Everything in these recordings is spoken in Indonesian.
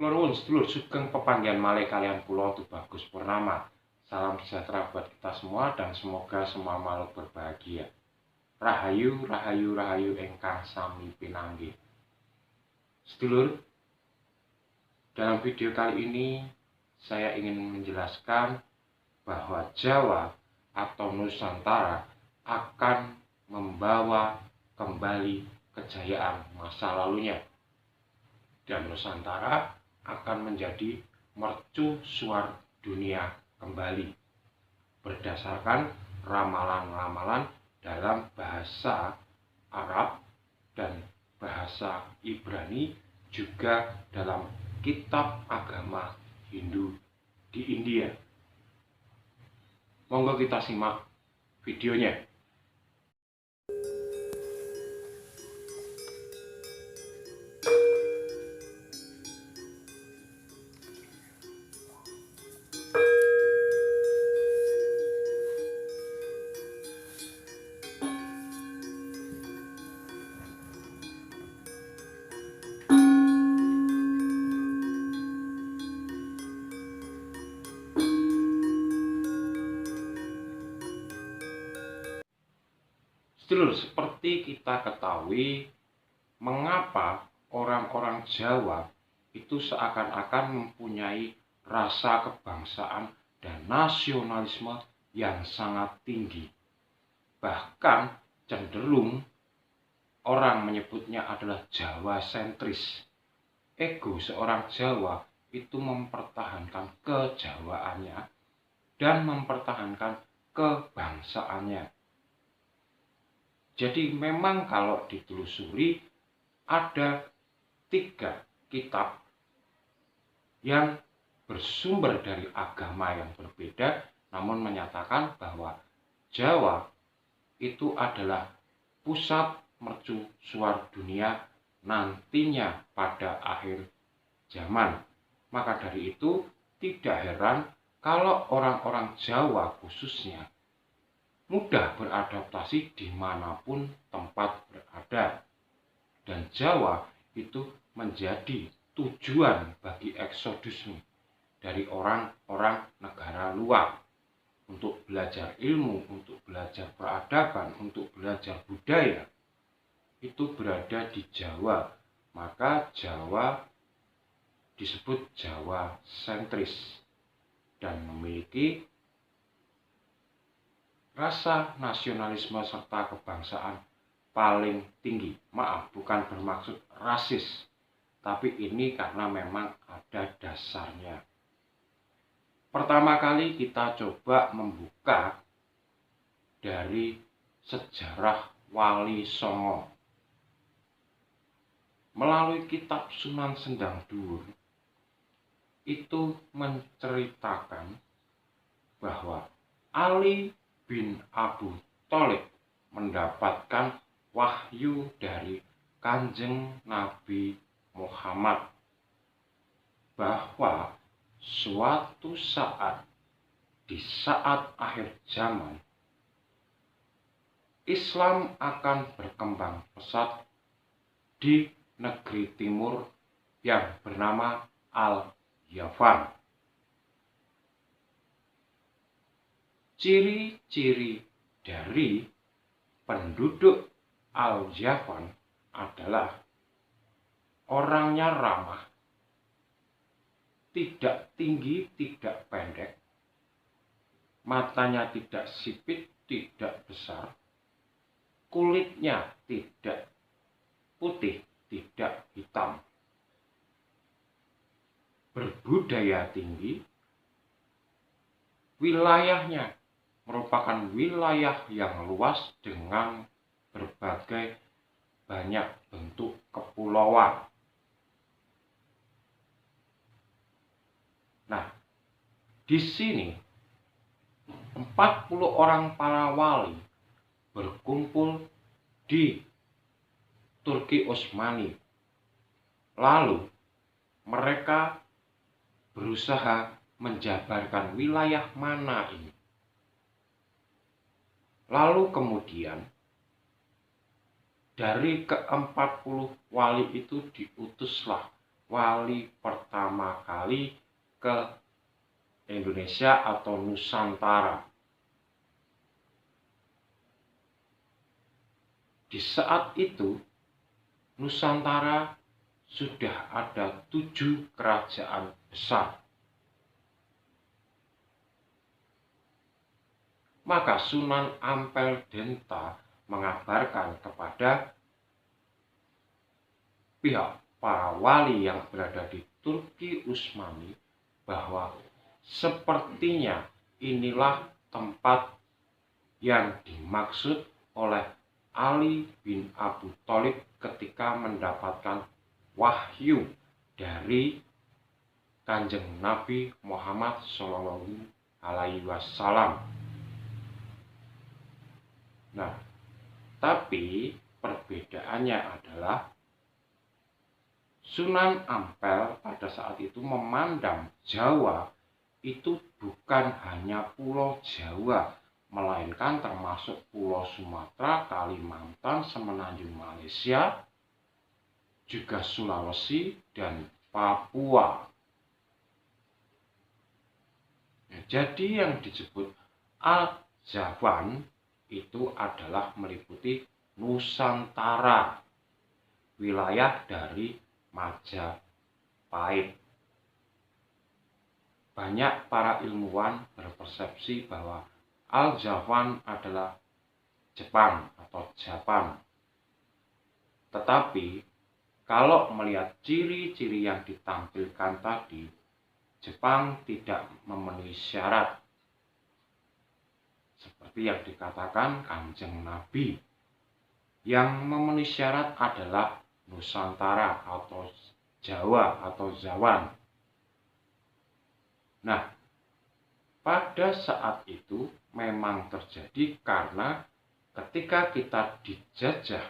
Kula nuwun sedulur sugeng pepanggihan malih kalian kula Tubagus Purnama. Salam sejahtera buat kita semua dan semoga semua makhluk berbahagia. Rahayu, rahayu, rahayu ingkang sami pinanggih. Sedulur, dalam video kali ini saya ingin menjelaskan bahwa Jawa atau Nusantara akan membawa kembali kejayaan masa lalunya. Dan Nusantara akan menjadi mercusuar dunia kembali berdasarkan ramalan-ramalan dalam bahasa Arab dan bahasa Ibrani, juga dalam kitab agama Hindu di India. Monggo kita simak videonya. Sedulur, seperti kita ketahui, mengapa orang-orang Jawa itu seakan-akan mempunyai rasa kebangsaan dan nasionalisme yang sangat tinggi. Bahkan cenderung orang menyebutnya adalah Jawa sentris. Ego seorang Jawa itu mempertahankan kejawaannya dan mempertahankan kebangsaannya. Jadi memang kalau ditelusuri ada 3 kitab yang bersumber dari agama yang berbeda, namun menyatakan bahwa Jawa itu adalah pusat mercusuar dunia nantinya pada akhir zaman. Maka dari itu tidak heran kalau orang-orang Jawa khususnya mudah beradaptasi dimanapun tempat berada. Dan Jawa itu menjadi tujuan bagi eksodus dari orang-orang negara luar untuk belajar ilmu, untuk belajar peradaban, untuk belajar budaya. Itu berada di Jawa. Maka Jawa disebut Jawa sentris dan memiliki rasa nasionalisme serta kebangsaan paling tinggi. Maaf, bukan bermaksud rasis, tapi ini karena memang ada dasarnya. Pertama kali kita coba membuka dari sejarah Wali Songo. Melalui kitab Sunan Sendang Dhuwur itu menceritakan bahwa Ali bin Abu Thalib mendapatkan wahyu dari Kanjeng Nabi Muhammad bahwa suatu saat di saat akhir zaman Islam akan berkembang pesat di negeri timur yang bernama Al-Yaman. Ciri-ciri dari penduduk Al-Yaman adalah orangnya ramah, tidak tinggi, tidak pendek, matanya tidak sipit, tidak besar, kulitnya tidak putih, tidak hitam, berbudaya tinggi, wilayahnya merupakan wilayah yang luas dengan berbagai banyak bentuk kepulauan. Nah, di sini 40 orang para wali berkumpul di Turki Utsmani. Lalu mereka berusaha menjabarkan wilayah mana ini. Lalu kemudian dari ke-40 wali itu diutuslah wali pertama kali ke Indonesia atau Nusantara. Di saat itu, Nusantara sudah ada 7 kerajaan besar. Maka Sunan Ampel Denta mengabarkan kepada pihak para wali yang berada di Turki Utsmani bahwa sepertinya inilah tempat yang dimaksud oleh Ali bin Abi Thalib ketika mendapatkan wahyu dari Kanjeng Nabi Muhammad SAW. Nah, tapi perbedaannya adalah Sunan Ampel pada saat itu memandang Jawa itu bukan hanya Pulau Jawa, melainkan termasuk Pulau Sumatera, Kalimantan, Semenanjung Malaysia, juga Sulawesi, dan Papua. Nah, jadi yang disebut Al-Javan itu adalah meliputi Nusantara, wilayah dari Majapahit. Banyak para ilmuwan berpersepsi bahwa Al-Javan adalah Jepang atau Japan. Tetapi kalau melihat ciri-ciri yang ditampilkan tadi, Jepang tidak memenuhi syarat. Seperti yang dikatakan Kanjeng Nabi, yang memenuhi syarat adalah Nusantara atau Jawa atau Zawan. Nah, pada saat itu memang terjadi karena ketika kita dijajah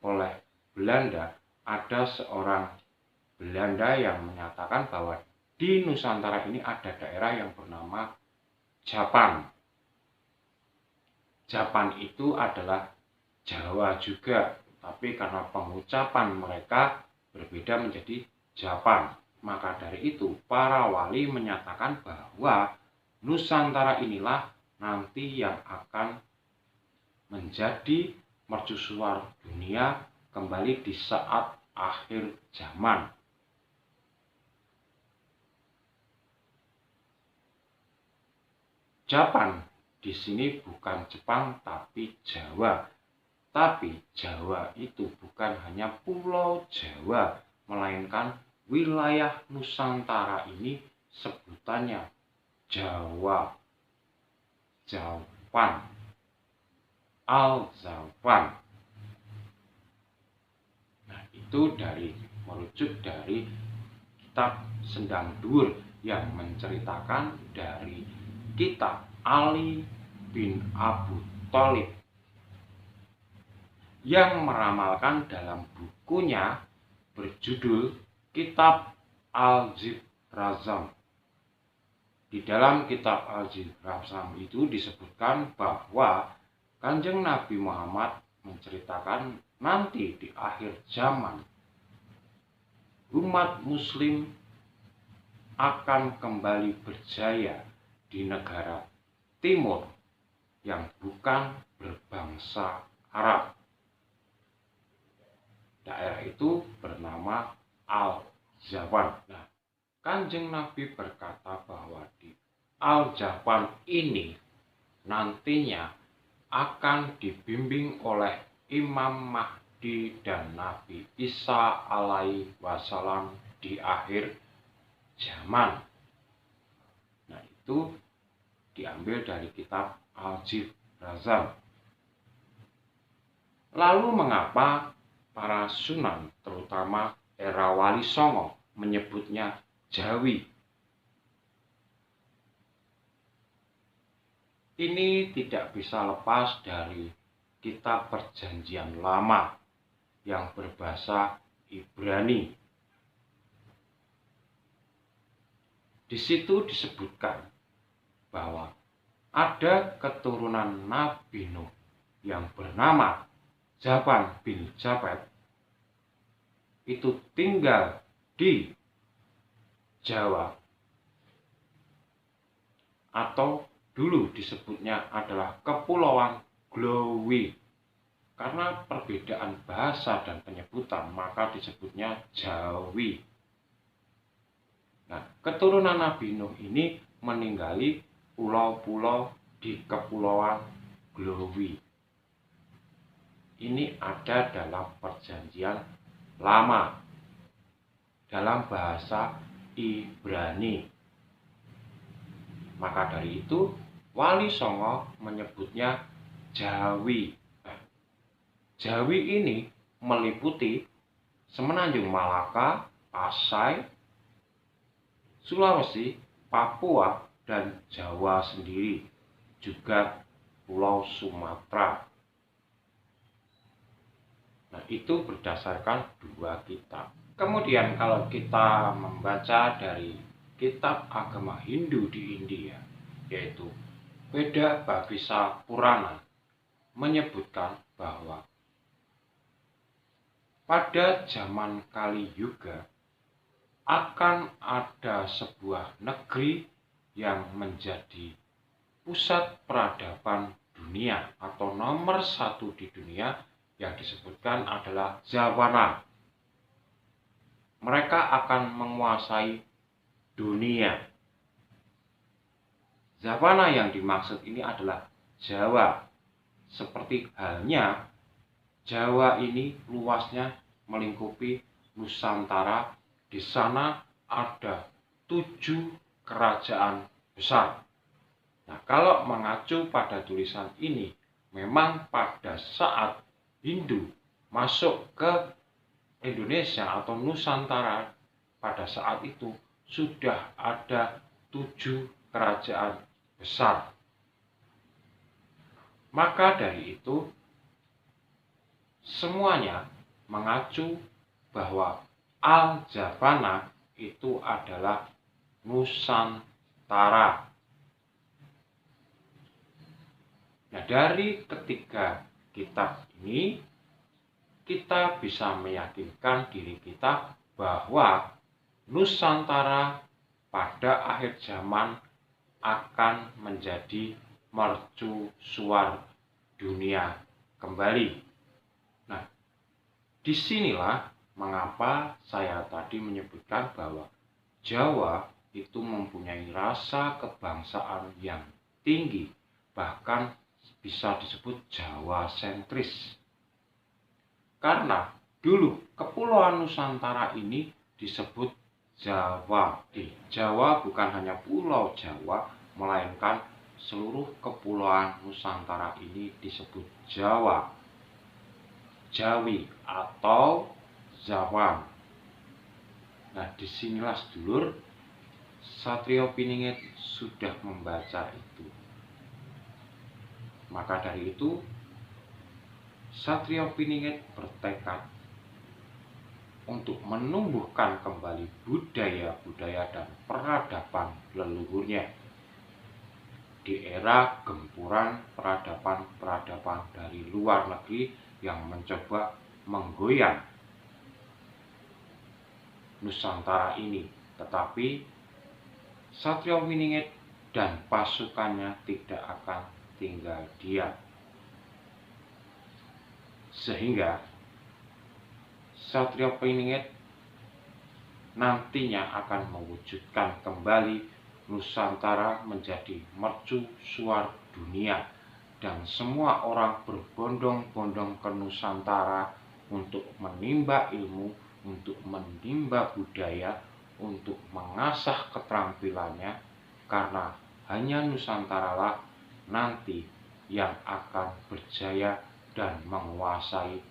oleh Belanda, ada seorang Belanda yang menyatakan bahwa di Nusantara ini ada daerah yang bernama Japan. Japan itu adalah Jawa juga, tapi karena pengucapan mereka berbeda menjadi Japan. Maka dari itu para wali menyatakan bahwa Nusantara inilah nanti yang akan menjadi mercusuar dunia kembali di saat akhir zaman. Japan di sini bukan Jepang tapi Jawa. Tapi Jawa itu bukan hanya Pulau Jawa, melainkan wilayah Nusantara ini sebutannya Jawa, Javan, Al-Javan. Nah, itu merujuk dari kitab Sendang Dhuwur yang menceritakan dari kitab Ali bin Abi Thalib yang meramalkan dalam bukunya berjudul Kitab Al-Jib Razam. Di dalam kitab Al-Jib Razam itu disebutkan bahwa Kanjeng Nabi Muhammad menceritakan nanti di akhir zaman umat muslim akan kembali berjaya di negara timur yang bukan berbangsa Arab. Daerah itu bernama Al-Javan. Nah, Kanjeng Nabi berkata bahwa di Al-Javan ini nantinya akan dibimbing oleh Imam Mahdi dan Nabi Isa alaihi wasallam di akhir zaman. Nah, itu diambil dari kitab Al-Jib Razam. Lalu mengapa para sunan, terutama era Wali Songo, menyebutnya Jawi? Ini tidak bisa lepas dari kitab Perjanjian Lama yang berbahasa Ibrani. Di situ disebutkan bahwa ada keturunan Nabi Nuh yang bernama Javan bin Japhet itu tinggal di Jawa, atau dulu disebutnya adalah Kepulauan Glowi. Karena perbedaan bahasa dan penyebutan, maka disebutnya Jawi. Nah, keturunan Nabi Nuh ini meninggali pulau-pulau di Kepulauan Glowi. Ini ada dalam perjanjian lama dalam bahasa Ibrani. Maka dari itu Wali Songo menyebutnya Jawi. Jawi ini meliputi Semenanjung Malaka, Pasai, Sulawesi, Papua, dan Jawa sendiri, juga Pulau Sumatera. Nah, itu berdasarkan dua kitab. Kemudian kalau kita membaca dari kitab agama Hindu di India, yaitu Veda Bhavisa Purana, menyebutkan bahwa pada zaman Kali Yuga akan ada sebuah negeri yang menjadi pusat peradaban dunia atau nomor satu di dunia, yang disebutkan adalah Jawana. Mereka akan menguasai dunia. Jawana yang dimaksud ini adalah Jawa. Seperti halnya Jawa ini luasnya melingkupi Nusantara. Di sana ada 7 kerajaan besar. Nah, kalau mengacu pada tulisan ini, memang pada saat Hindu masuk ke Indonesia atau Nusantara, pada saat itu sudah ada 7 kerajaan besar. Maka dari itu semuanya mengacu bahwa Al-Javanah itu adalah Nusantara. Nah, dari ketiga kitab ini kita bisa meyakinkan diri kita bahwa Nusantara pada akhir zaman akan menjadi mercusuar dunia kembali. Nah, disinilah mengapa saya tadi menyebutkan bahwa Jawa itu mempunyai rasa kebangsaan yang tinggi, bahkan bisa disebut Jawa sentris. Karena dulu Kepulauan Nusantara ini disebut Jawa. Jawa bukan hanya Pulau Jawa, melainkan seluruh Kepulauan Nusantara ini disebut Jawa, Jawi, atau Jawan. Nah, disinilah sedulur, Satrio Piningit sudah membaca itu. Maka dari itu Satrio Piningit bertekad untuk menumbuhkan kembali budaya-budaya dan peradaban leluhurnya di era gempuran peradaban-peradaban dari luar negeri yang mencoba menggoyang Nusantara ini. Tetapi Satrio Piningit dan pasukannya tidak akan tinggal diam. Sehingga Satrio Piningit nantinya akan mewujudkan kembali Nusantara menjadi mercusuar dunia, dan semua orang berbondong-bondong ke Nusantara untuk menimba ilmu, untuk menimba budaya, untuk mengasah keterampilannya, karena hanya Nusantara lah nanti yang akan berjaya dan menguasai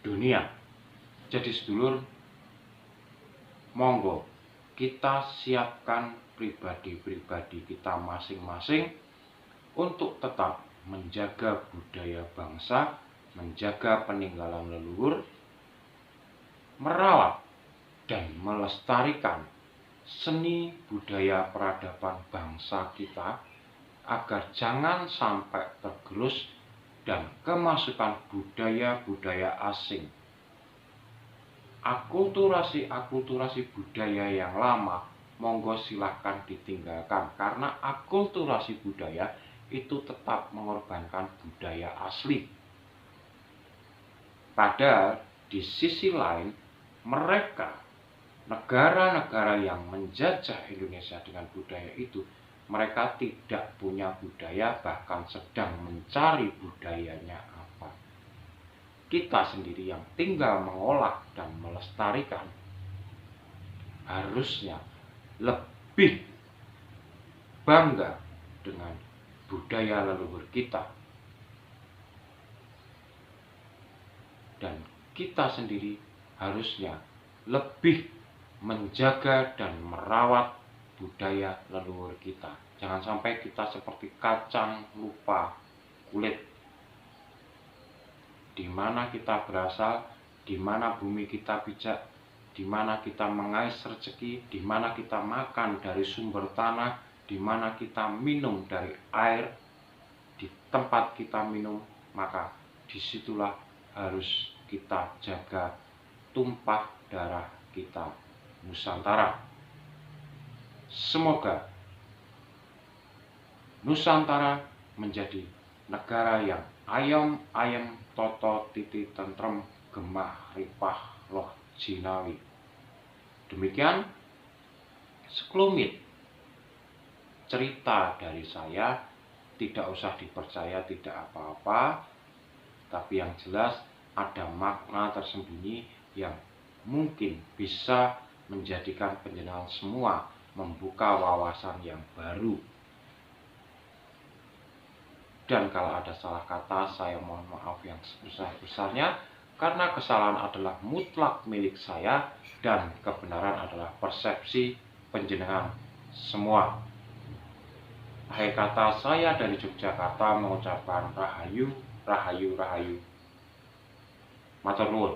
dunia. Jadi sedulur, monggo kita siapkan pribadi-pribadi kita masing-masing untuk tetap menjaga budaya bangsa, menjaga peninggalan leluhur, merawat dan melestarikan seni budaya peradaban bangsa kita, agar jangan sampai tergerus dan kemasukan budaya-budaya asing akulturasi budaya yang lama, monggo silahkan ditinggalkan, karena akulturasi budaya itu tetap mengorbankan budaya asli. Padahal di sisi lain, mereka, negara-negara yang menjajah Indonesia dengan budaya itu, mereka tidak punya budaya, bahkan sedang mencari budayanya apa. Kita sendiri yang tinggal mengolah dan melestarikan harusnya lebih bangga dengan budaya leluhur kita. Dan kita sendiri harusnya lebih menjaga dan merawat budaya leluhur kita. Jangan sampai kita seperti kacang lupa kulit. Di mana kita berasal, di mana bumi kita pijak, di mana kita mengais rezeki, di mana kita makan dari sumber tanah, di mana kita minum dari air, di tempat kita minum, maka disitulah harus kita jaga tumpah darah kita, Nusantara. Semoga Nusantara menjadi negara yang ayem toto titi tentrem gemah ripah loh jinawi. Demikian sekelumit cerita dari saya, tidak usah dipercaya, tidak apa-apa, tapi yang jelas ada makna tersembunyi yang mungkin bisa menjadikan penjenengan semua membuka wawasan yang baru. Dan kalau ada salah kata, saya mohon maaf yang sebesar-besarnya, karena kesalahan adalah mutlak milik saya dan kebenaran adalah persepsi penjenengan semua. Akhir kata, saya dari Yogyakarta mengucapkan rahayu, rahayu, rahayu. Matur nuwun.